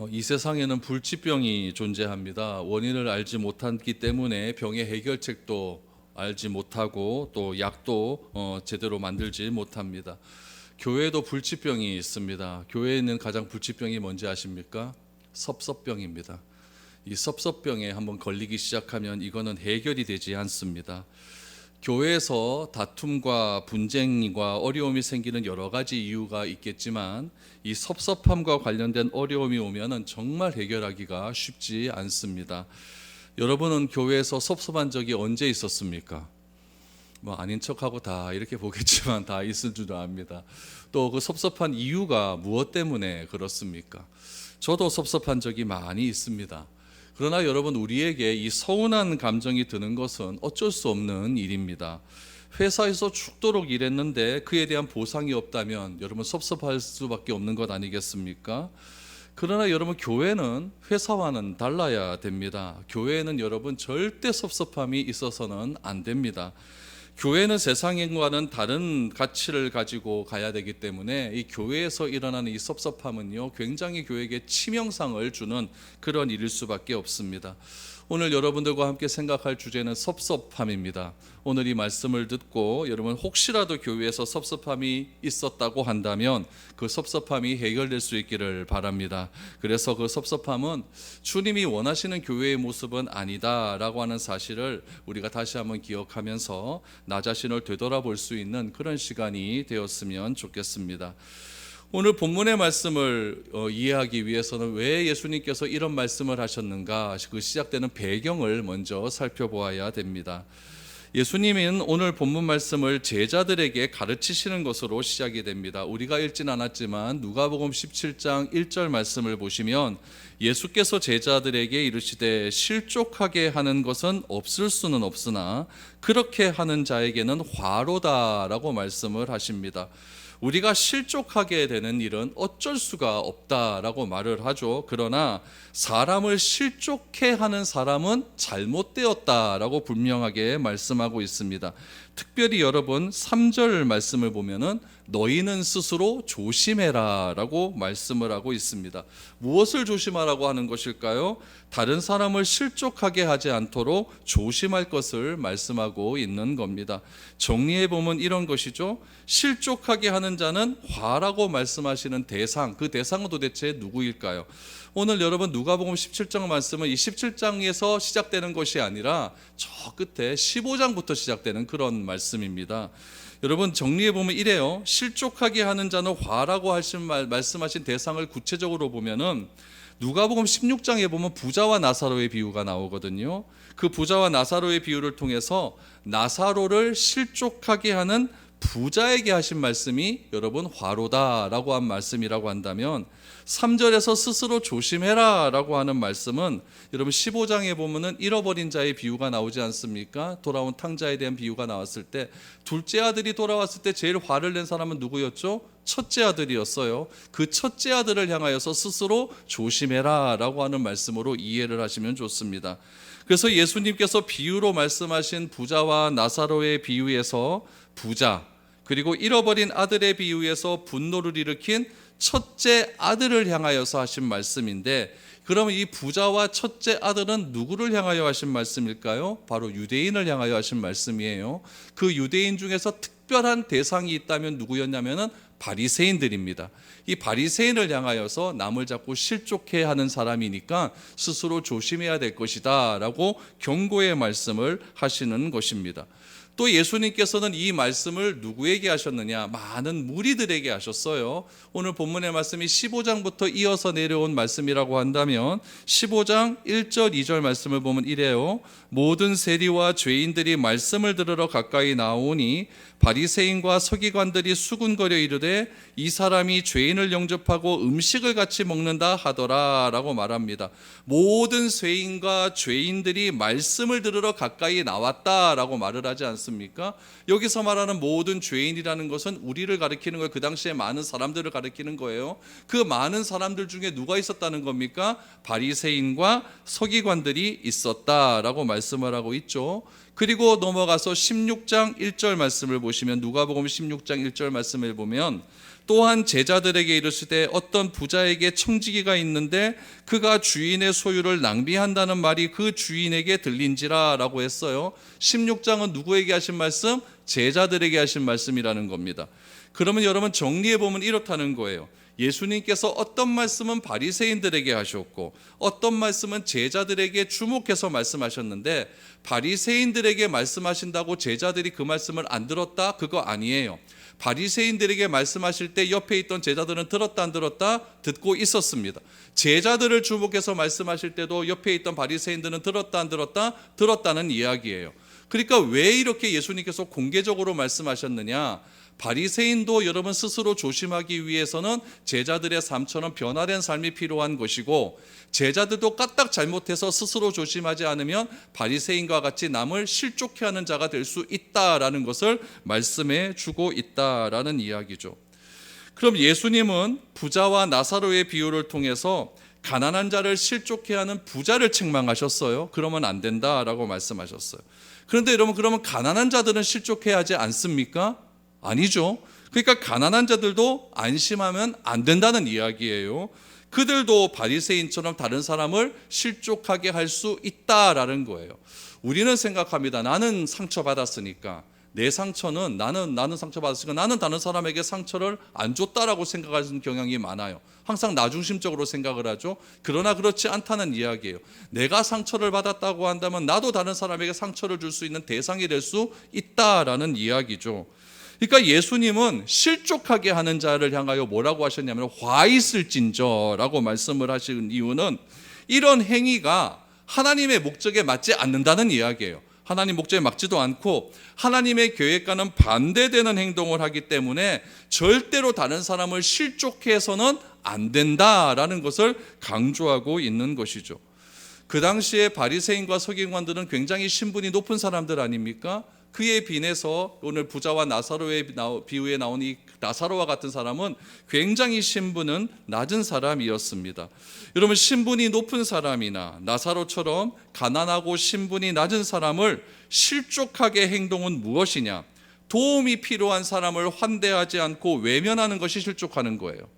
이 세상에는 불치병이 존재합니다. 원인을 알지 못하기 때문에 병의 해결책도 알지 못하고 또 약도 제대로 만들지 못합니다. 교회에도 불치병이 있습니다. 교회에 있는 가장 불치병이 뭔지 아십니까? 섭섭병입니다. 이 섭섭병에 한번 걸리기 시작하면 이거는 해결이 되지 않습니다. 교회에서 다툼과 분쟁과 어려움이 생기는 여러 가지 이유가 있겠지만 이 섭섭함과 관련된 어려움이 오면은 정말 해결하기가 쉽지 않습니다. 여러분은 교회에서 섭섭한 적이 언제 있었습니까? 아닌 척하고 다 이렇게 보겠지만 다 있을 줄 압니다. 또 그 섭섭한 이유가 무엇 때문에 그렇습니까? 저도 섭섭한 적이 많이 있습니다. 그러나 여러분, 우리에게 이 서운한 감정이 드는 것은 어쩔 수 없는 일입니다. 회사에서 죽도록 일했는데 그에 대한 보상이 없다면 여러분 섭섭할 수밖에 없는 것 아니겠습니까? 그러나 여러분, 교회는 회사와는 달라야 됩니다. 교회에는 여러분 절대 섭섭함이 있어서는 안 됩니다. 교회는 세상과는 다른 가치를 가지고 가야 되기 때문에 이 교회에서 일어나는 이 섭섭함은요, 굉장히 교회에게 치명상을 주는 그런 일일 수밖에 없습니다. 오늘 여러분들과 함께 생각할 주제는 섭섭함입니다. 오늘 이 말씀을 듣고 여러분 혹시라도 교회에서 섭섭함이 있었다고 한다면 그 섭섭함이 해결될 수 있기를 바랍니다. 그래서 그 섭섭함은 주님이 원하시는 교회의 모습은 아니다라고 하는 사실을 우리가 다시 한번 기억하면서 나 자신을 되돌아볼 수 있는 그런 시간이 되었으면 좋겠습니다. 오늘 본문의 말씀을 이해하기 위해서는 왜 예수님께서 이런 말씀을 하셨는가, 그 시작되는 배경을 먼저 살펴보아야 됩니다. 예수님은 오늘 본문 말씀을 제자들에게 가르치시는 것으로 시작이 됩니다. 우리가 읽진 않았지만 누가복음 17장 1절 말씀을 보시면 예수께서 제자들에게 이르시되 실족하게 하는 것은 없을 수는 없으나 그렇게 하는 자에게는 화로다라고 말씀을 하십니다. 우리가 실족하게 되는 일은 어쩔 수가 없다라고 말을 하죠. 그러나 사람을 실족해 하는 사람은 잘못되었다라고 분명하게 말씀하고 있습니다. 특별히 여러분 3절 말씀을 보면은 너희는 스스로 조심해라 라고 말씀을 하고 있습니다. 무엇을 조심하라고 하는 것일까요? 다른 사람을 실족하게 하지 않도록 조심할 것을 말씀하고 있는 겁니다. 정리해 보면 이런 것이죠. 실족하게 하는 자는 화라고 말씀하시는 대상, 그 대상은 도대체 누구일까요? 오늘 여러분 누가복음 17장 말씀은 이 17장에서 시작되는 것이 아니라 저 끝에 15장부터 시작되는 그런 말씀입니다. 여러분 정리해 보면 이래요. 실족하게 하는 자는 화라고 말씀하신 대상을 구체적으로 보면은 누가복음 16장에 보면 부자와 나사로의 비유가 나오거든요. 그 부자와 나사로의 비유를 통해서 나사로를 실족하게 하는 부자에게 하신 말씀이 여러분 화로다라고 한 말씀이라고 한다면 3절에서 스스로 조심해라 라고 하는 말씀은 여러분 15장에 보면은 잃어버린 자의 비유가 나오지 않습니까? 돌아온 탕자에 대한 비유가 나왔을 때 둘째 아들이 돌아왔을 때 제일 화를 낸 사람은 누구였죠? 첫째 아들이었어요. 그 첫째 아들을 향하여서 스스로 조심해라 라고 하는 말씀으로 이해를 하시면 좋습니다. 그래서 예수님께서 비유로 말씀하신 부자와 나사로의 비유에서 부자, 그리고 잃어버린 아들의 비유에서 분노를 일으킨 첫째 아들을 향하여서 하신 말씀인데, 그러면 이 부자와 첫째 아들은 누구를 향하여 하신 말씀일까요? 바로 유대인을 향하여 하신 말씀이에요. 그 유대인 중에서 특별한 대상이 있다면 누구였냐면은 바리새인들입니다. 이 바리새인을 향하여서 남을 자꾸 실족해 하는 사람이니까 스스로 조심해야 될 것이다 라고 경고의 말씀을 하시는 것입니다. 또 예수님께서는 이 말씀을 누구에게 하셨느냐? 많은 무리들에게 하셨어요. 오늘 본문의 말씀이 15장부터 이어서 내려온 말씀이라고 한다면 15장 1절 2절 말씀을 보면 이래요. 모든 세리와 죄인들이 말씀을 들으러 가까이 나오니 바리새인과 서기관들이 수군거려 이르되 이 사람이 죄인을 영접하고 음식을 같이 먹는다 하더라 라고 말합니다. 모든 죄인과 죄인들이 말씀을 들으러 가까이 나왔다라고 말을 하지 않습니까? 여기서 말하는 모든 죄인이라는 것은 우리를 가리키는 거예요. 그 당시에 많은 사람들을 가리키는 거예요. 그 많은 사람들 중에 누가 있었다는 겁니까? 바리새인과 서기관들이 있었다라고 말씀을 하고 있죠. 그리고 넘어가서 16장 1절 말씀을 보시면 누가복음 16장 1절 말씀을 보면 또한 제자들에게 이르시되 어떤 부자에게 청지기가 있는데 그가 주인의 소유를 낭비한다는 말이 그 주인에게 들린지라 라고 했어요. 16장은 누구에게 하신 말씀? 제자들에게 하신 말씀이라는 겁니다. 그러면 여러분 정리해 보면 이렇다는 거예요. 예수님께서 어떤 말씀은 바리새인들에게 하셨고 어떤 말씀은 제자들에게 주목해서 말씀하셨는데, 바리새인들에게 말씀하신다고 제자들이 그 말씀을 안 들었다? 그거 아니에요. 바리새인들에게 말씀하실 때 옆에 있던 제자들은 들었다 안 들었다? 듣고 있었습니다. 제자들을 주목해서 말씀하실 때도 옆에 있던 바리새인들은 들었다 안 들었다? 들었다는 이야기예요. 그러니까 왜 이렇게 예수님께서 공개적으로 말씀하셨느냐? 바리새인도 여러분 스스로 조심하기 위해서는 제자들의 삶처럼 변화된 삶이 필요한 것이고, 제자들도 까딱 잘못해서 스스로 조심하지 않으면 바리새인과 같이 남을 실족해 하는 자가 될 수 있다라는 것을 말씀해 주고 있다라는 이야기죠. 그럼 예수님은 부자와 나사로의 비유를 통해서 가난한 자를 실족해 하는 부자를 책망하셨어요. 그러면 안 된다라고 말씀하셨어요. 그런데 여러분, 그러면 가난한 자들은 실족해야 하지 않습니까? 아니죠. 그러니까 가난한 자들도 안심하면 안 된다는 이야기예요. 그들도 바리새인처럼 다른 사람을 실족하게 할 수 있다라는 거예요. 우리는 생각합니다. 나는 상처받았으니까 내 상처는 나는 상처받았으니까 나는 다른 사람에게 상처를 안 줬다라고 생각하는 경향이 많아요. 항상 나 중심적으로 생각을 하죠. 그러나 그렇지 않다는 이야기예요. 내가 상처를 받았다고 한다면 나도 다른 사람에게 상처를 줄 수 있는 대상이 될 수 있다라는 이야기죠. 그러니까 예수님은 실족하게 하는 자를 향하여 뭐라고 하셨냐면 화 있을진저라고 말씀을 하신 이유는 이런 행위가 하나님의 목적에 맞지 않는다는 이야기예요. 하나님 목적에 맞지도 않고 하나님의 계획과는 반대되는 행동을 하기 때문에 절대로 다른 사람을 실족해서는 안 된다라는 것을 강조하고 있는 것이죠. 그 당시에 바리새인과 서기관들은 굉장히 신분이 높은 사람들 아닙니까? 그에 비해서 오늘 부자와 나사로의 비유에 나온 이 나사로와 같은 사람은 굉장히 신분은 낮은 사람이었습니다. 여러분, 신분이 높은 사람이나 나사로처럼 가난하고 신분이 낮은 사람을 실족하게 행동은 무엇이냐? 도움이 필요한 사람을 환대하지 않고 외면하는 것이 실족하는 거예요.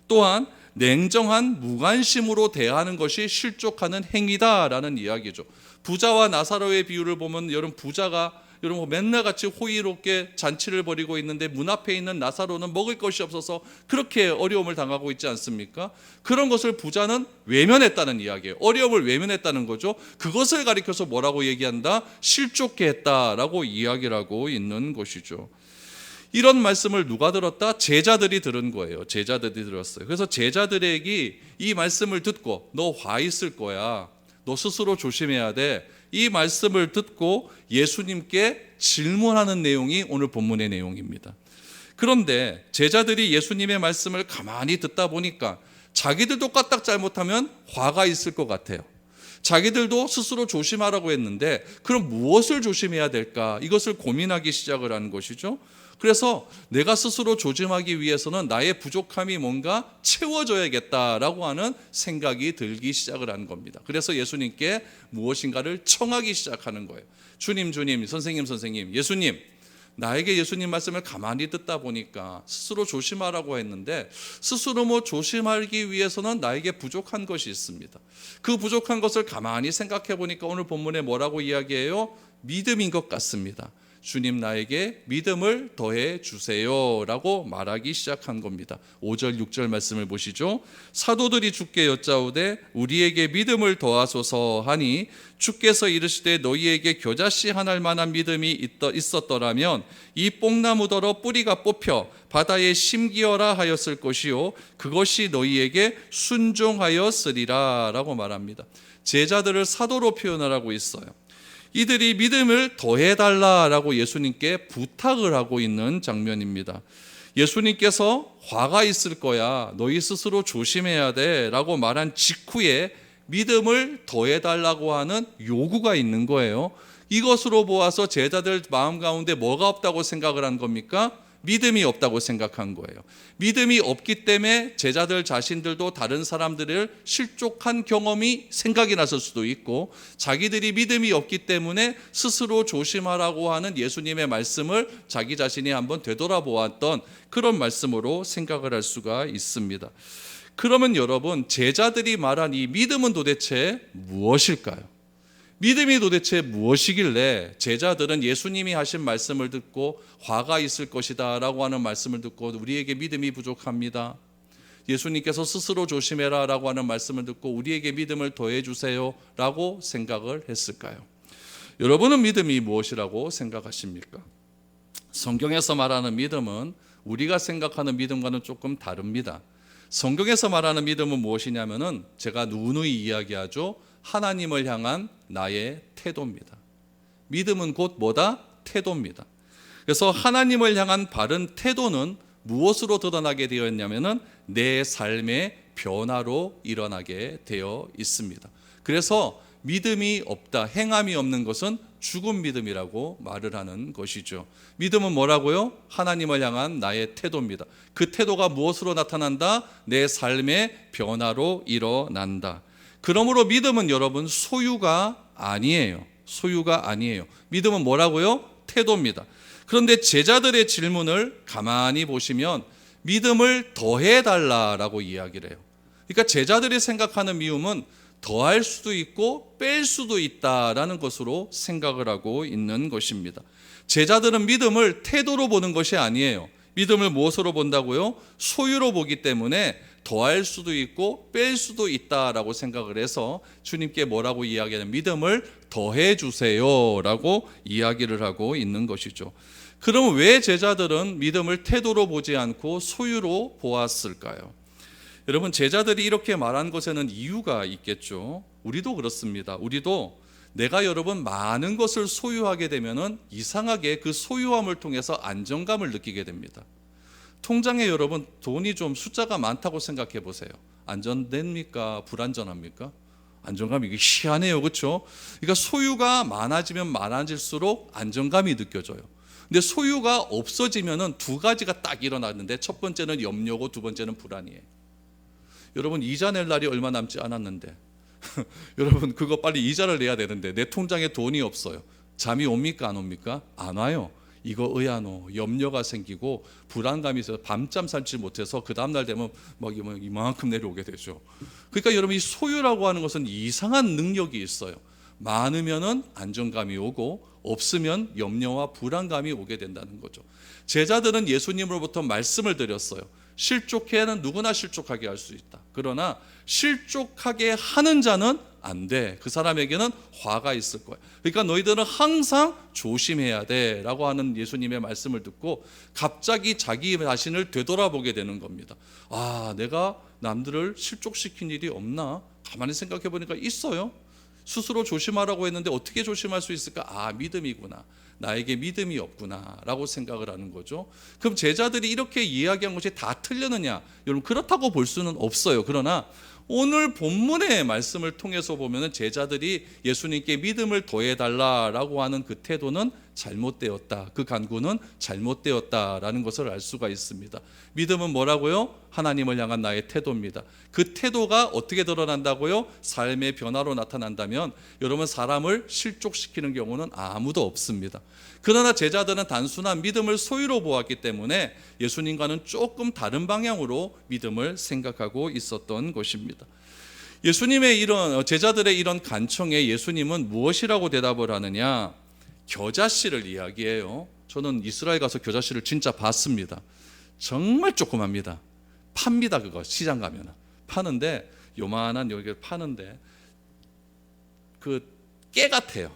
또한 냉정한 무관심으로 대하는 것이 실족하는 행위다라는 이야기죠. 부자와 나사로의 비유를 보면 여러분, 부자가 여러분 맨날 같이 호의롭게 잔치를 벌이고 있는데 문 앞에 있는 나사로는 먹을 것이 없어서 그렇게 어려움을 당하고 있지 않습니까? 그런 것을 부자는 외면했다는 이야기예요. 어려움을 외면했다는 거죠. 그것을 가리켜서 뭐라고 얘기한다? 실족해 했다라고 이야기를 하고 있는 것이죠. 이런 말씀을 누가 들었다? 제자들이 들은 거예요. 제자들이 들었어요. 그래서 제자들에게 이 말씀을 듣고 너 화 있을 거야, 너 스스로 조심해야 돼, 이 말씀을 듣고 예수님께 질문하는 내용이 오늘 본문의 내용입니다. 그런데 제자들이 예수님의 말씀을 가만히 듣다 보니까 자기들도 까딱 잘못하면 화가 있을 것 같아요. 자기들도 스스로 조심하라고 했는데 그럼 무엇을 조심해야 될까? 이것을 고민하기 시작을 하는 것이죠. 그래서 내가 스스로 조심하기 위해서는 나의 부족함이 뭔가 채워져야겠다라고 하는 생각이 들기 시작을 하는 겁니다. 그래서 예수님께 무엇인가를 청하기 시작하는 거예요. 주님, 선생님, 예수님, 나에게 예수님 말씀을 가만히 듣다 보니까 스스로 조심하라고 했는데 스스로 조심하기 위해서는 나에게 부족한 것이 있습니다. 그 부족한 것을 가만히 생각해 보니까 오늘 본문에 뭐라고 이야기해요? 믿음인 것 같습니다. 주님, 나에게 믿음을 더해 주세요 라고 말하기 시작한 겁니다. 5절 6절 말씀을 보시죠. 사도들이 주께 여짜오되 우리에게 믿음을 더하소서 하니 주께서 이르시되 너희에게 겨자씨 하나일 만한 믿음이 있었더라면 이 뽕나무더러 뿌리가 뽑혀 바다에 심기어라 하였을 것이요 그것이 너희에게 순종하였으리라 라고 말합니다. 제자들을 사도로 표현하라고 있어요. 이들이 믿음을 더해달라라고 예수님께 부탁을 하고 있는 장면입니다. 예수님께서 화가 있을 거야, 너희 스스로 조심해야 돼 라고 말한 직후에 믿음을 더해달라고 하는 요구가 있는 거예요. 이것으로 보아서 제자들 마음 가운데 뭐가 없다고 생각을 한 겁니까? 믿음이 없다고 생각한 거예요. 믿음이 없기 때문에 제자들 자신들도 다른 사람들을 실족한 경험이 생각이 났을 수도 있고, 자기들이 믿음이 없기 때문에 스스로 조심하라고 하는 예수님의 말씀을 자기 자신이 한번 되돌아보았던 그런 말씀으로 생각을 할 수가 있습니다. 그러면 여러분, 제자들이 말한 이 믿음은 도대체 무엇일까요? 믿음이 도대체 무엇이길래 제자들은 예수님이 하신 말씀을 듣고 화가 있을 것이다 라고 하는 말씀을 듣고 우리에게 믿음이 부족합니다, 예수님께서 스스로 조심해라 라고 하는 말씀을 듣고 우리에게 믿음을 더해 주세요 라고 생각을 했을까요? 여러분은 믿음이 무엇이라고 생각하십니까? 성경에서 말하는 믿음은 우리가 생각하는 믿음과는 조금 다릅니다. 성경에서 말하는 믿음은 무엇이냐면은 제가 누누이 이야기하죠. 하나님을 향한 나의 태도입니다. 믿음은 곧 뭐다? 태도입니다. 그래서 하나님을 향한 바른 태도는 무엇으로 드러나게 되어 있냐면은 내 삶의 변화로 일어나게 되어 있습니다. 그래서 믿음이 없다, 행함이 없는 것은 죽은 믿음이라고 말을 하는 것이죠. 믿음은 뭐라고요? 하나님을 향한 나의 태도입니다. 그 태도가 무엇으로 나타난다? 내 삶의 변화로 일어난다. 그러므로 믿음은 여러분 소유가 아니에요. 소유가 아니에요. 믿음은 뭐라고요? 태도입니다. 그런데 제자들의 질문을 가만히 보시면 믿음을 더해달라라고 이야기를 해요. 그러니까 제자들이 생각하는 믿음은 더할 수도 있고 뺄 수도 있다라는 것으로 생각을 하고 있는 것입니다. 제자들은 믿음을 태도로 보는 것이 아니에요. 믿음을 무엇으로 본다고요? 소유로 보기 때문에 더할 수도 있고 뺄 수도 있다라고 생각을 해서 주님께 뭐라고 이야기하냐면 믿음을 더해 주세요라고 이야기를 하고 있는 것이죠. 그럼 왜 제자들은 믿음을 태도로 보지 않고 소유로 보았을까요? 여러분, 제자들이 이렇게 말한 것에는 이유가 있겠죠. 우리도 그렇습니다. 우리도 내가 여러분 많은 것을 소유하게 되면은 이상하게 그 소유함을 통해서 안정감을 느끼게 됩니다. 통장에 여러분 돈이 좀 숫자가 많다고 생각해 보세요. 안전됩니까? 불안전합니까? 안정감이 이게 희한해요, 그렇죠? 그러니까 소유가 많아지면 많아질수록 안정감이 느껴져요. 근데 소유가 없어지면은 두 가지가 딱 일어나는데 첫 번째는 염려고 두 번째는 불안이에요. 여러분, 이자 낼 날이 얼마 남지 않았는데 여러분 그거 빨리 이자를 내야 되는데 내 통장에 돈이 없어요. 잠이 옵니까 안 옵니까? 안 와요. 이거 의아노 염려가 생기고 불안감이 있어서 밤잠 살지 못해서 그 다음날 되면 막 이만큼 내려오게 되죠. 그러니까 여러분, 이 소유라고 하는 것은 이상한 능력이 있어요. 많으면은 안정감이 오고 없으면 염려와 불안감이 오게 된다는 거죠. 제자들은 예수님으로부터 말씀을 드렸어요. 실족해는 누구나 실족하게 할 수 있다. 그러나 실족하게 하는 자는 안 돼. 그 사람에게는 화가 있을 거야. 그러니까 너희들은 항상 조심해야 돼 라고 하는 예수님의 말씀을 듣고 갑자기 자기 자신을 되돌아보게 되는 겁니다. 아, 내가 남들을 실족시킨 일이 없나? 가만히 생각해 보니까 있어요. 스스로 조심하라고 했는데 어떻게 조심할 수 있을까? 아, 믿음이구나. 나에게 믿음이 없구나 라고 생각을 하는 거죠. 그럼 제자들이 이렇게 이야기한 것이 다 틀렸느냐? 여러분, 그렇다고 볼 수는 없어요. 그러나 오늘 본문의 말씀을 통해서 보면 제자들이 예수님께 믿음을 더해달라라고 하는 그 태도는 잘못되었다. 그 간구는 잘못되었다라는 것을 알 수가 있습니다. 믿음은 뭐라고요? 하나님을 향한 나의 태도입니다. 그 태도가 어떻게 드러난다고요? 삶의 변화로 나타난다면 여러분, 사람을 실족시키는 경우는 아무도 없습니다. 그러나 제자들은 단순한 믿음을 소유로 보았기 때문에 예수님과는 조금 다른 방향으로 믿음을 생각하고 있었던 것입니다. 예수님의 이런 제자들의 이런 간청에 예수님은 무엇이라고 대답을 하느냐? 겨자씨를 이야기해요. 저는 이스라엘 가서 겨자씨를 진짜 봤습니다. 정말 조그맣니다. 팝니다. 그거 시장 가면 파는데 요만한 여기를 파는데 그 깨 같아요.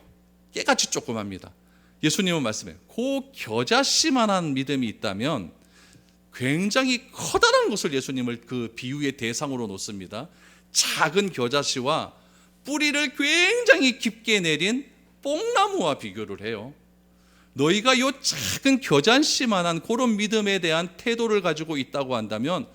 깨같이 조그맣니다. 예수님은 말씀해요. 그 겨자씨만한 믿음이 있다면 굉장히 커다란 것을 예수님을 그 비유의 대상으로 놓습니다. 작은 겨자씨와 뿌리를 굉장히 깊게 내린 뽕나무와 비교를 해요. 너희가 이 작은 겨자씨만한 그런 믿음에 대한 태도를 가지고 있다고 한다면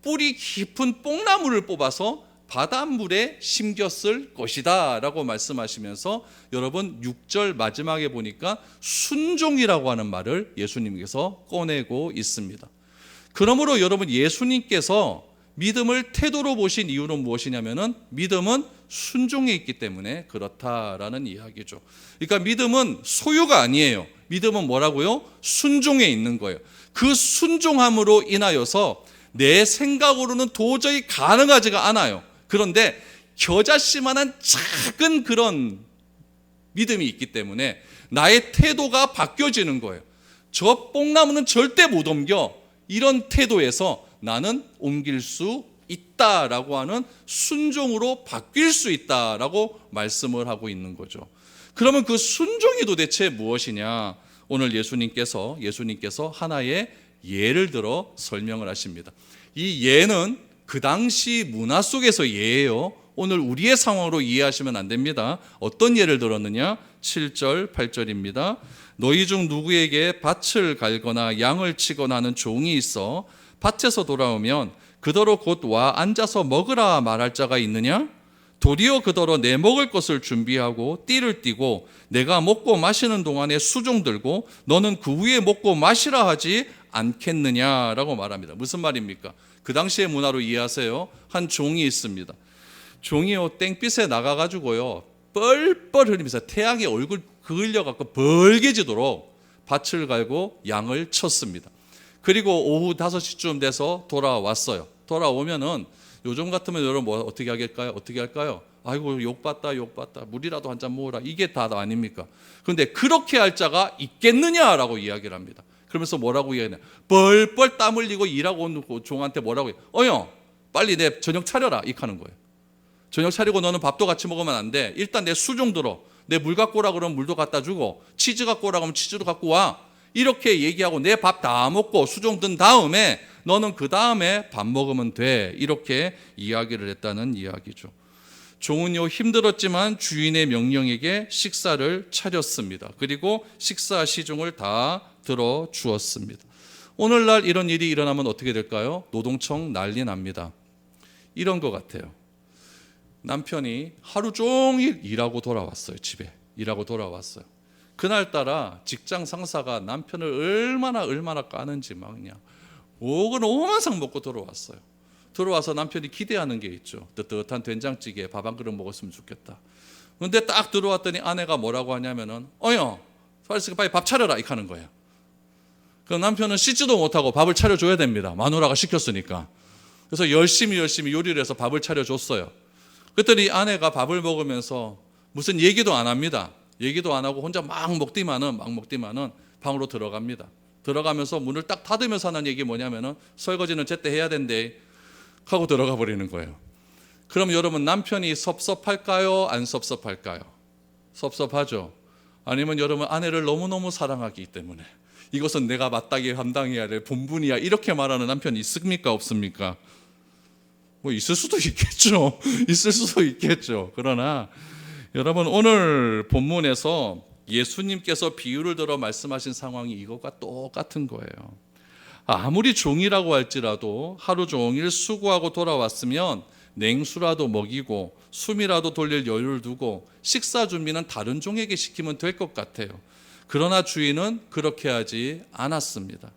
뿌리 깊은 뽕나무를 뽑아서 바닷물에 심겼을 것이다 라고 말씀하시면서 여러분 6절 마지막에 보니까 순종이라고 하는 말을 예수님께서 꺼내고 있습니다. 그러므로 여러분 예수님께서 믿음을 태도로 보신 이유는 무엇이냐면은 믿음은 순종에 있기 때문에 그렇다라는 이야기죠. 그러니까 믿음은 소유가 아니에요. 믿음은 뭐라고요? 순종에 있는 거예요. 그 순종함으로 인하여서 내 생각으로는 도저히 가능하지가 않아요. 그런데 겨자씨만한 작은 그런 믿음이 있기 때문에 나의 태도가 바뀌어지는 거예요. 저 뽕나무는 절대 못 옮겨. 이런 태도에서 나는 옮길 수 있다라고 하는 순종으로 바뀔 수 있다라고 말씀을 하고 있는 거죠. 그러면 그 순종이 도대체 무엇이냐? 오늘 예수님께서 하나의 예를 들어 설명을 하십니다. 이 예는 그 당시 문화 속에서 예예요. 오늘 우리의 상황으로 이해하시면 안 됩니다. 어떤 예를 들었느냐? 7절, 8절입니다. 너희 중 누구에게 밭을 갈거나 양을 치거나 하는 종이 있어 밭에서 돌아오면 그더러 곧 와 앉아서 먹으라 말할 자가 있느냐? 도리어 그더러 내 먹을 것을 준비하고 띠를 띠고 내가 먹고 마시는 동안에 수종 들고 너는 그 후에 먹고 마시라 하지 않겠느냐라고 말합니다. 무슨 말입니까? 그 당시의 문화로 이해하세요. 한 종이 있습니다. 종이요 땡빛에 나가가지고요 뻘뻘 흘리면서 태양에 얼굴 그을려갖고 벌게지도록 밭을 갈고 양을 쳤습니다. 그리고 오후 5시쯤 돼서 돌아왔어요. 돌아오면은 요즘 같으면 여러분 뭐 어떻게 할까요? 아이고 욕받다 물이라도 한 잔 먹으라. 이게 다 아닙니까? 그런데 그렇게 할 자가 있겠느냐라고 이야기를 합니다. 그러면서 뭐라고 이야기하냐? 뻘뻘 땀 흘리고 일하고 온 종한테 뭐라고 해요? 어여 빨리 내 저녁 차려라 이렇게 하는 거예요. 저녁 차리고 너는 밥도 같이 먹으면 안 돼. 일단 내 수종 들어. 내 물 갖고 오라 그러면 물도 갖다 주고 치즈 갖고 오라 그러면 치즈도 갖고 와. 이렇게 얘기하고 내 밥 다 먹고 수종 든 다음에 너는 그 다음에 밥 먹으면 돼. 이렇게 이야기를 했다는 이야기죠. 종은요 힘들었지만 주인의 명령에게 식사를 차렸습니다. 그리고 식사 시중을 다 들어 주었습니다. 오늘날 이런 일이 일어나면 어떻게 될까요? 노동청 난리 납니다. 이런 것 같아요. 남편이 하루 종일 일하고 돌아왔어요. 집에 일하고 돌아왔어요. 그날따라 직장 상사가 남편을 얼마나 까는지 막 그냥 옥은 오만상 먹고 들어왔어요. 들어와서 남편이 기대하는 게 있죠. 뜨뜻한 된장찌개에 밥 한 그릇 먹었으면 좋겠다. 그런데 딱 들어왔더니 아내가 뭐라고 하냐면은 어여 빨리 밥 차려라 이렇게 하는 거예요. 그럼 남편은 씻지도 못하고 밥을 차려줘야 됩니다. 마누라가 시켰으니까. 그래서 열심히 요리를 해서 밥을 차려줬어요. 그랬더니 아내가 밥을 먹으면서 무슨 얘기도 안 합니다. 얘기도 안 하고 혼자 막 먹디만은 방으로 들어갑니다. 들어가면서 문을 딱 닫으면서 하는 얘기 뭐냐면은 설거지는 제때 해야 된대 하고 들어가 버리는 거예요. 그럼 여러분 남편이 섭섭할까요? 안 섭섭할까요? 섭섭하죠. 아니면 여러분 아내를 너무너무 사랑하기 때문에 이것은 내가 마땅히 감당해야 될 본분이야 이렇게 말하는 남편이 있습니까? 없습니까? 뭐 있을 수도 있겠죠. 있을 수도 있겠죠. 그러나 여러분 오늘 본문에서 예수님께서 비유를 들어 말씀하신 상황이 이것과 똑같은 거예요. 아무리 종이라고 할지라도 하루 종일 수고하고 돌아왔으면 냉수라도 먹이고 숨이라도 돌릴 여유를 두고 식사 준비는 다른 종에게 시키면 될 것 같아요. 그러나 주인은 그렇게 하지 않았습니다.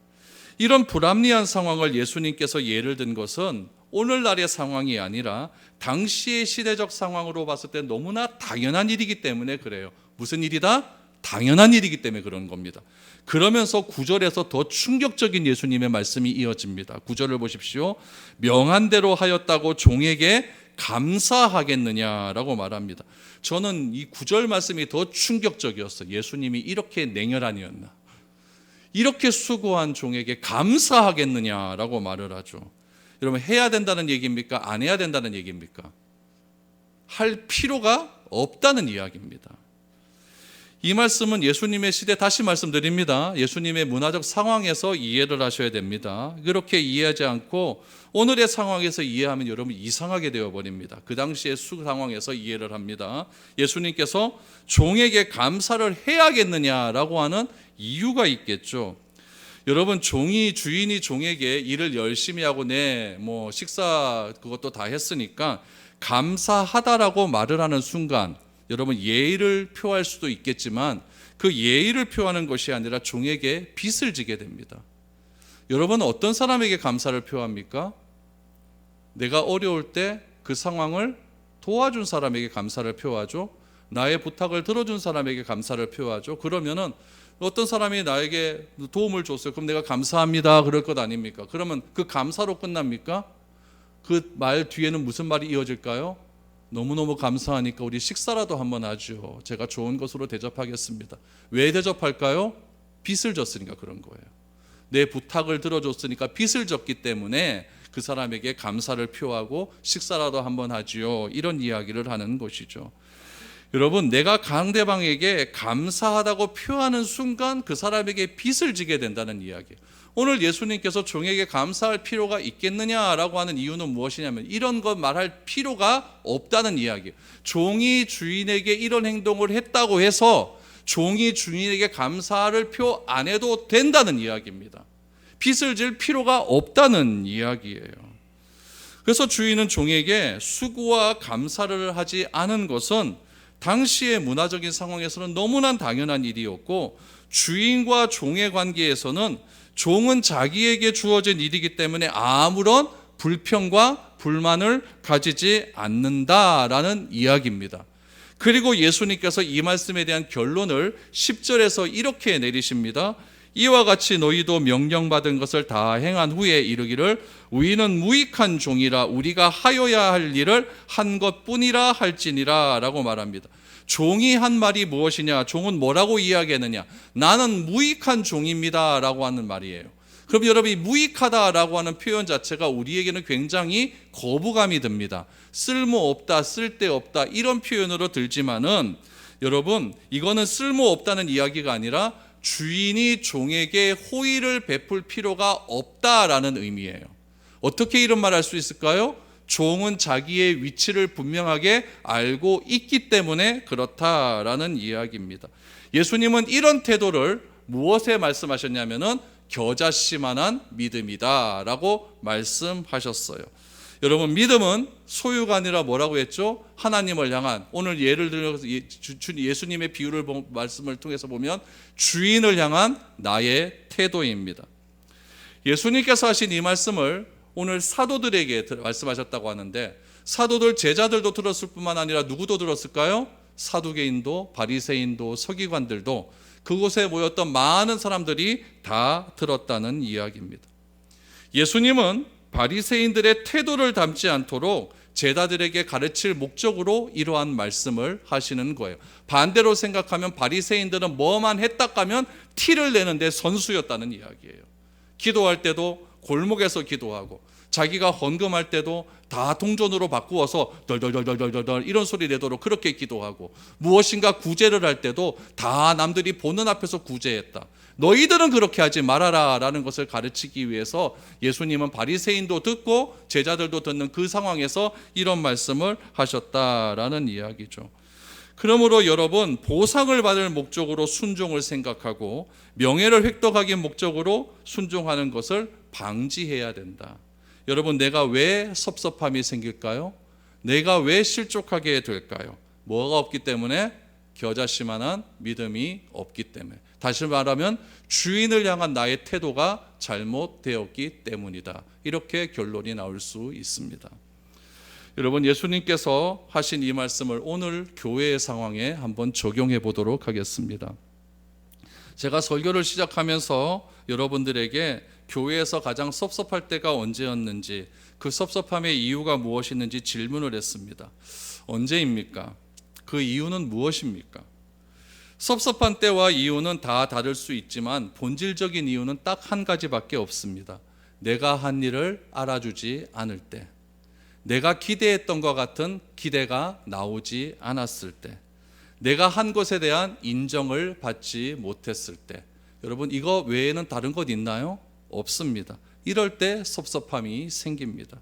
이런 불합리한 상황을 예수님께서 예를 든 것은 오늘날의 상황이 아니라 당시의 시대적 상황으로 봤을 때 너무나 당연한 일이기 때문에 그래요. 무슨 일이다? 당연한 일이기 때문에 그런 겁니다. 그러면서 9절에서 더 충격적인 예수님의 말씀이 이어집니다. 9절을 보십시오. 명한 대로 하였다고 종에게 감사하겠느냐라고 말합니다. 저는 이 9절 말씀이 더 충격적이었어요. 예수님이 이렇게 냉혈한이었나? 이렇게 수고한 종에게 감사하겠느냐라고 말을 하죠. 여러분 해야 된다는 얘기입니까? 안 해야 된다는 얘기입니까? 할 필요가 없다는 이야기입니다. 이 말씀은 예수님의 시대 다시 말씀드립니다. 예수님의 문화적 상황에서 이해를 하셔야 됩니다. 그렇게 이해하지 않고 오늘의 상황에서 이해하면 여러분 이상하게 되어버립니다. 그 당시의 상황에서 이해를 합니다. 예수님께서 종에게 감사를 해야겠느냐라고 하는 이유가 있겠죠. 여러분, 주인이 종에게 일을 열심히 하고 식사 그것도 다 했으니까 감사하다라고 말을 하는 순간, 여러분, 예의를 표할 수도 있겠지만 그 예의를 표하는 것이 아니라 종에게 빚을 지게 됩니다. 여러분, 어떤 사람에게 감사를 표합니까? 내가 어려울 때 그 상황을 도와준 사람에게 감사를 표하죠. 나의 부탁을 들어준 사람에게 감사를 표하죠. 그러면은 어떤 사람이 나에게 도움을 줬어요. 그럼 내가 감사합니다 그럴 것 아닙니까? 그러면 그 감사로 끝납니까? 그 말 뒤에는 무슨 말이 이어질까요? 너무너무 감사하니까 우리 식사라도 한번 하죠. 제가 좋은 것으로 대접하겠습니다. 왜 대접할까요? 빚을 졌으니까 그런 거예요. 내 부탁을 들어줬으니까 빚을 졌기 때문에 그 사람에게 감사를 표하고 식사라도 한번 하지요. 이런 이야기를 하는 것이죠. 여러분, 내가 상대방에게 감사하다고 표하는 순간 그 사람에게 빚을 지게 된다는 이야기. 오늘 예수님께서 종에게 감사할 필요가 있겠느냐라고 하는 이유는 무엇이냐면 이런 것 말할 필요가 없다는 이야기. 종이 주인에게 이런 행동을 했다고 해서 종이 주인에게 감사를 표 안 해도 된다는 이야기입니다. 빚을 질 필요가 없다는 이야기예요. 그래서 주인은 종에게 수고와 감사를 하지 않은 것은 당시의 문화적인 상황에서는 너무나 당연한 일이었고, 주인과 종의 관계에서는 종은 자기에게 주어진 일이기 때문에 아무런 불평과 불만을 가지지 않는다라는 이야기입니다. 그리고 예수님께서 이 말씀에 대한 결론을 10절에서 이렇게 내리십니다. 이와 같이 너희도 명령받은 것을 다 행한 후에 이르기를 우리는 무익한 종이라 우리가 하여야 할 일을 한 것뿐이라 할지니라 라고 말합니다. 종이 한 말이 무엇이냐? 종은 뭐라고 이야기했느냐? 나는 무익한 종입니다 라고 하는 말이에요. 그럼 여러분, 이 무익하다라고 하는 표현 자체가 우리에게는 굉장히 거부감이 듭니다. 쓸모없다, 쓸데없다 이런 표현으로 들지만은 여러분, 이거는 쓸모없다는 이야기가 아니라 주인이 종에게 호의를 베풀 필요가 없다라는 의미예요. 어떻게 이런 말 할 수 있을까요? 종은 자기의 위치를 분명하게 알고 있기 때문에 그렇다라는 이야기입니다. 예수님은 이런 태도를 무엇에 말씀하셨냐면은 겨자씨만한 믿음이다 라고 말씀하셨어요. 여러분, 믿음은 소유가 아니라 뭐라고 했죠? 하나님을 향한, 오늘 예를 들어서 예수님의 비유를 말씀을 통해서 보면 주인을 향한 나의 태도입니다. 예수님께서 하신 이 말씀을 오늘 사도들에게 말씀하셨다고 하는데, 사도들 제자들도 들었을 뿐만 아니라 누구도 들었을까요? 사두개인도 바리새인도 서기관들도, 그곳에 모였던 많은 사람들이 다 들었다는 이야기입니다. 예수님은 바리새인들의 태도를 닮지 않도록 제자들에게 가르칠 목적으로 이러한 말씀을 하시는 거예요. 반대로 생각하면 바리새인들은 뭐만 했다 하면 티를 내는데 선수였다는 이야기예요. 기도할 때도 골목에서 기도하고, 자기가 헌금할 때도 다 동전으로 바꾸어서 덜덜덜덜덜덜 이런 소리 내도록 그렇게 기도하고, 무엇인가 구제를 할 때도 다 남들이 보는 앞에서 구제했다. 너희들은 그렇게 하지 말아라 라는 것을 가르치기 위해서 예수님은 바리새인도 듣고 제자들도 듣는 그 상황에서 이런 말씀을 하셨다라는 이야기죠. 그러므로 여러분, 보상을 받을 목적으로 순종을 생각하고 명예를 획득하기 목적으로 순종하는 것을 방지해야 된다. 여러분, 내가 왜 섭섭함이 생길까요? 내가 왜 실족하게 될까요? 뭐가 없기 때문에? 겨자씨만한 믿음이 없기 때문에. 다시 말하면 주인을 향한 나의 태도가 잘못되었기 때문이다. 이렇게 결론이 나올 수 있습니다. 여러분, 예수님께서 하신 이 말씀을 오늘 교회의 상황에 한번 적용해 보도록 하겠습니다. 제가 설교를 시작하면서 여러분들에게 교회에서 가장 섭섭할 때가 언제였는지, 그 섭섭함의 이유가 무엇이었는지 질문을 했습니다. 언제입니까? 그 이유는 무엇입니까? 섭섭한 때와 이유는 다 다를 수 있지만 본질적인 이유는 딱 한 가지밖에 없습니다. 내가 한 일을 알아주지 않을 때, 내가 기대했던 것 같은 기대가 나오지 않았을 때, 내가 한 것에 대한 인정을 받지 못했을 때, 여러분, 이거 외에는 다른 것 있나요? 없습니다. 이럴 때 섭섭함이 생깁니다.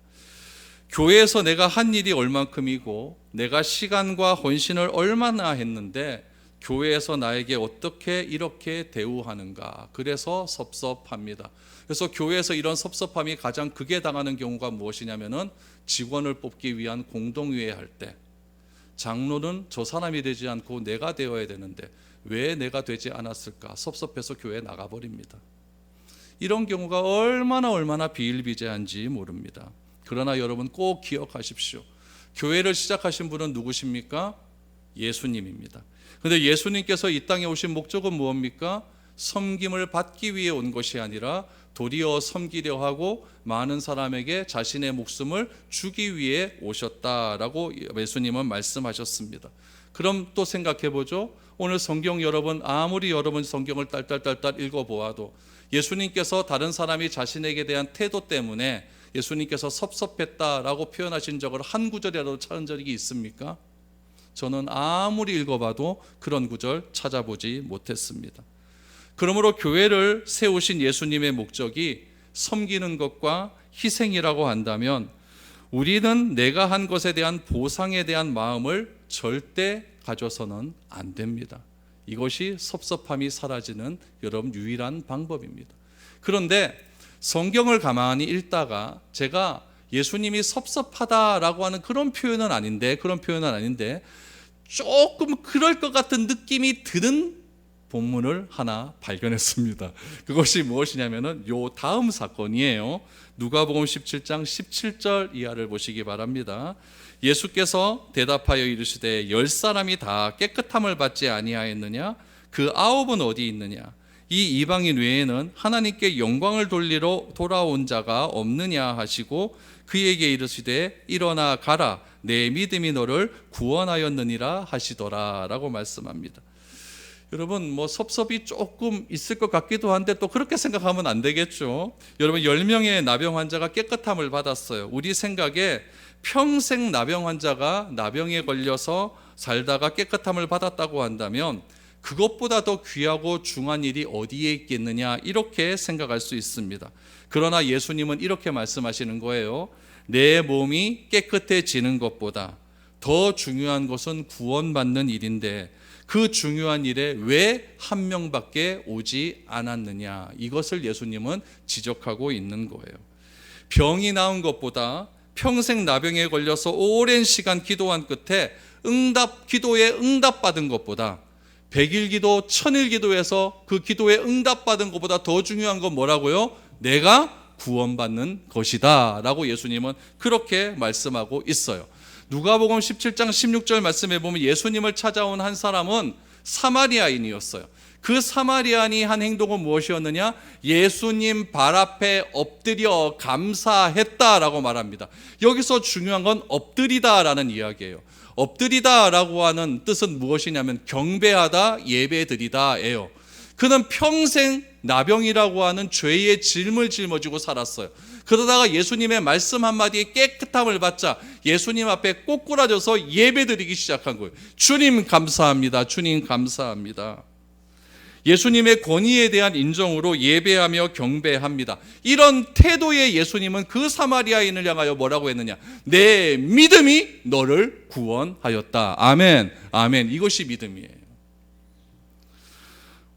교회에서 내가 한 일이 얼만큼이고 내가 시간과 헌신을 얼마나 했는데 교회에서 나에게 어떻게 이렇게 대우하는가. 그래서 섭섭합니다. 그래서 교회에서 이런 섭섭함이 가장 극에 당하는 경우가 무엇이냐면은 직원을 뽑기 위한 공동회의 할 때 장로는 저 사람이 되지 않고 내가 되어야 되는데 왜 내가 되지 않았을까? 섭섭해서 교회에 나가버립니다. 이런 경우가 얼마나 비일비재한지 모릅니다. 그러나 여러분 꼭 기억하십시오. 교회를 시작하신 분은 누구십니까? 예수님입니다. 그런데 예수님께서 이 땅에 오신 목적은 무엇입니까? 섬김을 받기 위해 온 것이 아니라 도리어 섬기려 하고 많은 사람에게 자신의 목숨을 주기 위해 오셨다라고 예수님은 말씀하셨습니다. 그럼 또 생각해 보죠. 오늘 성경 여러분 아무리 여러분 성경을 딸딸 읽어보아도 예수님께서 다른 사람이 자신에게 대한 태도 때문에 예수님께서 섭섭했다라고 표현하신 적을 한 구절이라도 찾은 적이 있습니까? 저는 아무리 읽어봐도 그런 구절 찾아보지 못했습니다. 그러므로 교회를 세우신 예수님의 목적이 섬기는 것과 희생이라고 한다면 우리는 내가 한 것에 대한 보상에 대한 마음을 절대 가져서는 안 됩니다. 이것이 섭섭함이 사라지는 여러분 유일한 방법입니다. 그런데 성경을 가만히 읽다가 제가 예수님이 섭섭하다라고 하는 그런 표현은 아닌데 조금 그럴 것 같은 느낌이 드는 본문을 하나 발견했습니다. 그것이 무엇이냐면은 요 다음 사건이에요. 누가복음 17장 17절 이하를 보시기 바랍니다. 예수께서 대답하여 이르시되 10사람이 다 깨끗함을 받지 아니하였느냐? 그 9은 어디 있느냐? 이 이방인 외에는 하나님께 영광을 돌리러 돌아온 자가 없느냐 하시고 그에게 이르시되 일어나 가라 내 믿음이 너를 구원하였느니라 하시더라 라고 말씀합니다. 여러분 섭섭이 조금 있을 것 같기도 한데 또 그렇게 생각하면 안 되겠죠. 여러분 10명의 나병 환자가 깨끗함을 받았어요. 우리 생각에 평생 나병 환자가 나병에 걸려서 살다가 깨끗함을 받았다고 한다면 그것보다 더 귀하고 중한 일이 어디에 있겠느냐 이렇게 생각할 수 있습니다. 그러나 예수님은 이렇게 말씀하시는 거예요. 내 몸이 깨끗해지는 것보다 더 중요한 것은 구원받는 일인데 그 중요한 일에 왜 한 명밖에 오지 않았느냐 이것을 예수님은 지적하고 있는 거예요. 병이 나은 것보다 평생 나병에 걸려서 오랜 시간 기도한 끝에 기도에 응답받은 것보다 100일 기도, 1000일 기도에서 그 기도에 응답받은 것보다 더 중요한 건 뭐라고요? 내가 구원받는 것이다 라고 예수님은 그렇게 말씀하고 있어요. 누가복음 17장 16절 말씀해 보면 예수님을 찾아온 한 사람은 사마리아인이었어요. 그 사마리아인이 한 행동은 무엇이었느냐? 예수님 발 앞에 엎드려 감사했다라고 말합니다. 여기서 중요한 건 엎드리다라는 이야기예요. 엎드리다라고 하는 뜻은 무엇이냐면 경배하다, 예배드리다예요. 그는 평생 나병이라고 하는 죄의 짐을 짊어지고 살았어요. 그러다가 예수님의 말씀 한마디에 깨끗함을 받자 예수님 앞에 꼬꾸라져서 예배드리기 시작한 거예요. 주님 감사합니다. 주님 감사합니다. 예수님의 권위에 대한 인정으로 예배하며 경배합니다. 이런 태도의 예수님은 그 사마리아인을 향하여 뭐라고 했느냐? 내 믿음이 너를 구원하였다. 아멘. 아멘. 이것이 믿음이에요.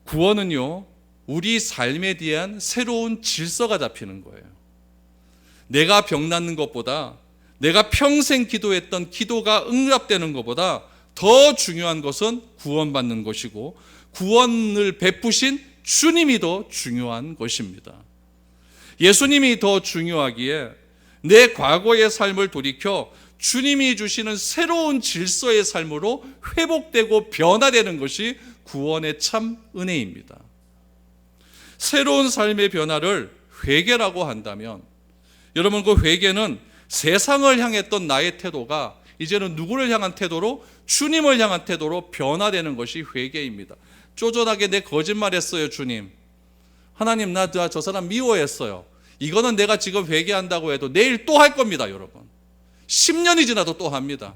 구원은요, 우리 삶에 대한 새로운 질서가 잡히는 거예요. 내가 병 낫는 것보다 내가 평생 기도했던 기도가 응답되는 것보다 더 중요한 것은 구원받는 것이고 구원을 베푸신 주님이 더 중요한 것입니다. 예수님이 더 중요하기에 내 과거의 삶을 돌이켜 주님이 주시는 새로운 질서의 삶으로 회복되고 변화되는 것이 구원의 참 은혜입니다. 새로운 삶의 변화를 회개라고 한다면 여러분 그 회개는 세상을 향했던 나의 태도가 이제는 누구를 향한 태도로? 주님을 향한 태도로 변화되는 것이 회개입니다. 쪼잔하게 내 거짓말했어요 주님. 하나님 나 저 사람 미워했어요. 이거는 내가 지금 회개한다고 해도 내일 또 할 겁니다 여러분. 10년이 지나도 또 합니다.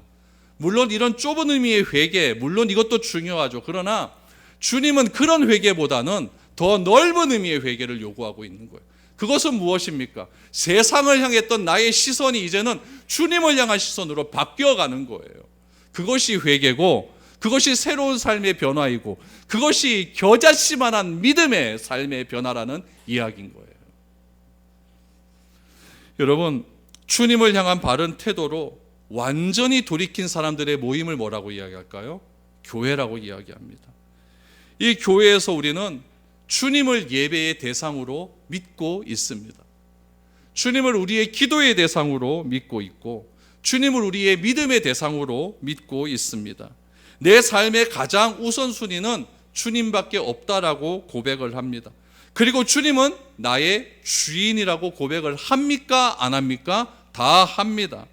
물론 이런 좁은 의미의 회개 물론 이것도 중요하죠. 그러나 주님은 그런 회개보다는 더 넓은 의미의 회개를 요구하고 있는 거예요. 그것은 무엇입니까? 세상을 향했던 나의 시선이 이제는 주님을 향한 시선으로 바뀌어가는 거예요. 그것이 회개고 그것이 새로운 삶의 변화이고 그것이 겨자씨만한 믿음의 삶의 변화라는 이야기인 거예요. 여러분, 주님을 향한 바른 태도로 완전히 돌이킨 사람들의 모임을 뭐라고 이야기할까요? 교회라고 이야기합니다. 이 교회에서 우리는 주님을 예배의 대상으로 믿고 있습니다. 주님을 우리의 기도의 대상으로 믿고 있고 주님을 우리의 믿음의 대상으로 믿고 있습니다. 내 삶의 가장 우선순위는 주님밖에 없다라고 고백을 합니다. 그리고 주님은 나의 주인이라고 고백을 합니까? 안 합니까? 다 합니다.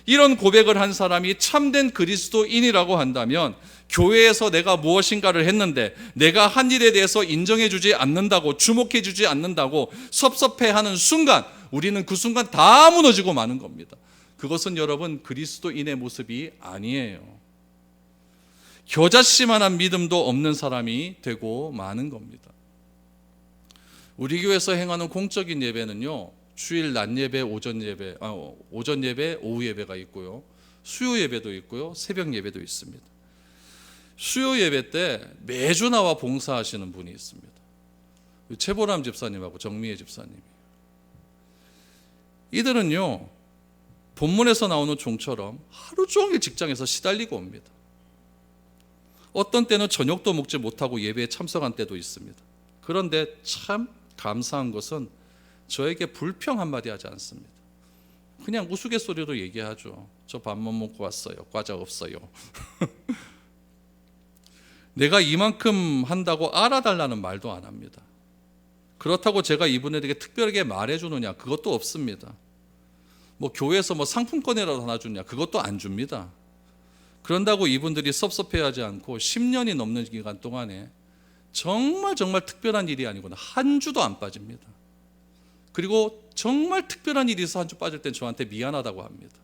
이런 고백을 한 사람이 참된 그리스도인이라고 한다면 교회에서 내가 무엇인가를 했는데 내가 한 일에 대해서 인정해 주지 않는다고, 주목해 주지 않는다고 섭섭해하는 순간 우리는 그 순간 다 무너지고 마는 겁니다. 그것은 여러분 그리스도인의 모습이 아니에요. 겨자씨만한 믿음도 없는 사람이 되고 마는 겁니다. 우리 교회에서 행하는 공적인 예배는요, 주일 낮 예배, 오전 예배, 오후 예배가 있고요, 수요 예배도 있고요, 새벽 예배도 있습니다. 수요 예배 때 매주 나와 봉사하시는 분이 있습니다. 최보람 집사님하고 정미애 집사님이. 이들은요, 본문에서 나오는 종처럼 하루 종일 직장에서 시달리고 옵니다. 어떤 때는 저녁도 먹지 못하고 예배에 참석한 때도 있습니다. 그런데 참 감사한 것은 저에게 불평 한마디 하지 않습니다. 그냥 우스갯소리로 얘기하죠. 저 밥만 먹고 왔어요. 과자 없어요. 내가 이만큼 한다고 알아달라는 말도 안 합니다. 그렇다고 제가 이분에게 특별하게 말해주느냐? 그것도 없습니다. 교회에서 상품권이라도 하나 주냐? 그것도 안 줍니다. 그런다고 이분들이 섭섭해하지 않고 10년이 넘는 기간 동안에 정말 특별한 일이 아니거나 한 주도 안 빠집니다. 그리고 정말 특별한 일이 있어 한 주 빠질 땐 저한테 미안하다고 합니다.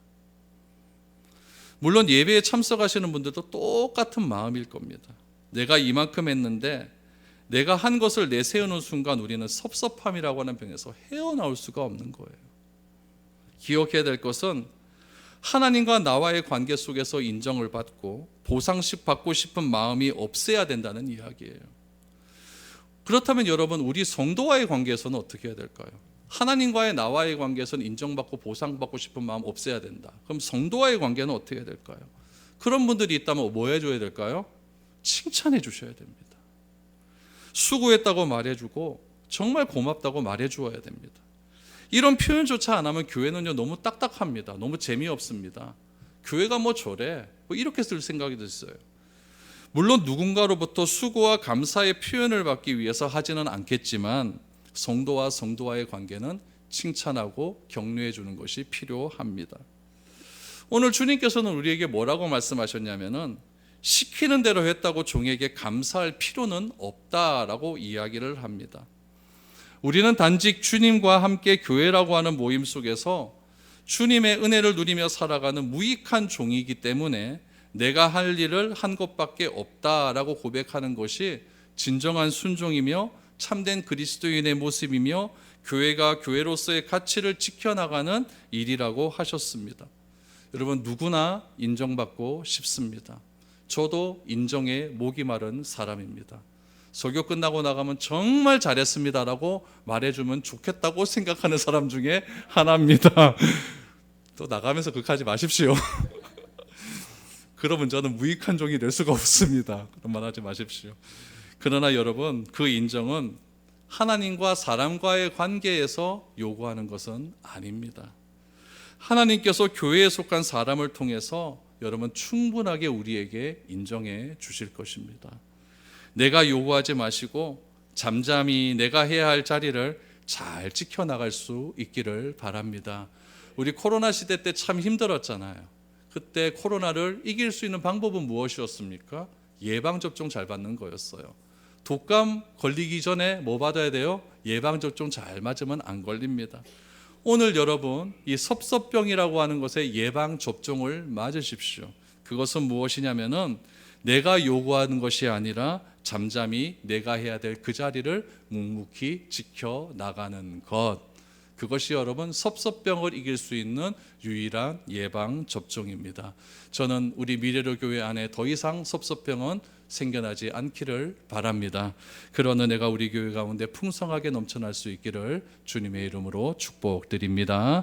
물론 예배에 참석하시는 분들도 똑같은 마음일 겁니다. 내가 이만큼 했는데 내가 한 것을 내세우는 순간 우리는 섭섭함이라고 하는 병에서 헤어나올 수가 없는 거예요. 기억해야 될 것은 하나님과 나와의 관계 속에서 인정을 받고 보상식 받고 싶은 마음이 없어야 된다는 이야기예요. 그렇다면 여러분, 우리 성도와의 관계에서는 어떻게 해야 될까요? 하나님과의 나와의 관계에서는 인정받고 보상받고 싶은 마음 없어야 된다. 그럼 성도와의 관계는 어떻게 해야 될까요? 그런 분들이 있다면 뭐 해줘야 될까요? 칭찬해 주셔야 됩니다. 수고했다고 말해주고 정말 고맙다고 말해주어야 됩니다. 이런 표현조차 안 하면 교회는요 너무 딱딱합니다. 너무 재미없습니다. 교회가 저래 이렇게 쓸 생각이 들어요. 물론 누군가로부터 수고와 감사의 표현을 받기 위해서 하지는 않겠지만 성도와 성도와의 관계는 칭찬하고 격려해 주는 것이 필요합니다. 오늘 주님께서는 우리에게 뭐라고 말씀하셨냐면은 시키는 대로 했다고 종에게 감사할 필요는 없다라고 이야기를 합니다. 우리는 단지 주님과 함께 교회라고 하는 모임 속에서 주님의 은혜를 누리며 살아가는 무익한 종이기 때문에 내가 할 일을 한 것밖에 없다라고 고백하는 것이 진정한 순종이며 참된 그리스도인의 모습이며 교회가 교회로서의 가치를 지켜나가는 일이라고 하셨습니다. 여러분, 누구나 인정받고 싶습니다. 저도 인정에 목이 마른 사람입니다. 설교 끝나고 나가면 정말 잘했습니다라고 말해주면 좋겠다고 생각하는 사람 중에 하나입니다. 또 나가면서 그렇게 하지 마십시오. 그러면 저는 무익한 종이 될 수가 없습니다. 그런 말 하지 마십시오. 그러나 여러분, 그 인정은 하나님과 사람과의 관계에서 요구하는 것은 아닙니다. 하나님께서 교회에 속한 사람을 통해서 여러분 충분하게 우리에게 인정해 주실 것입니다. 내가 요구하지 마시고 잠잠히 내가 해야 할 자리를 잘 지켜나갈 수 있기를 바랍니다. 우리 코로나 시대 때 참 힘들었잖아요. 그때 코로나를 이길 수 있는 방법은 무엇이었습니까? 예방접종 잘 받는 거였어요. 독감 걸리기 전에 뭐 받아야 돼요? 예방접종 잘 맞으면 안 걸립니다. 오늘 여러분, 이 섭섭병이라고 하는 것에 예방접종을 맞으십시오. 그것은 무엇이냐면은 내가 요구하는 것이 아니라 잠잠히 내가 해야 될 그 자리를 묵묵히 지켜나가는 것. 그것이 여러분 섭섭병을 이길 수 있는 유일한 예방 접종입니다. 저는 우리 미래로 교회 안에 더 이상 섭섭병은 생겨나지 않기를 바랍니다. 그런 은혜가 우리 교회 가운데 풍성하게 넘쳐날 수 있기를 주님의 이름으로 축복드립니다.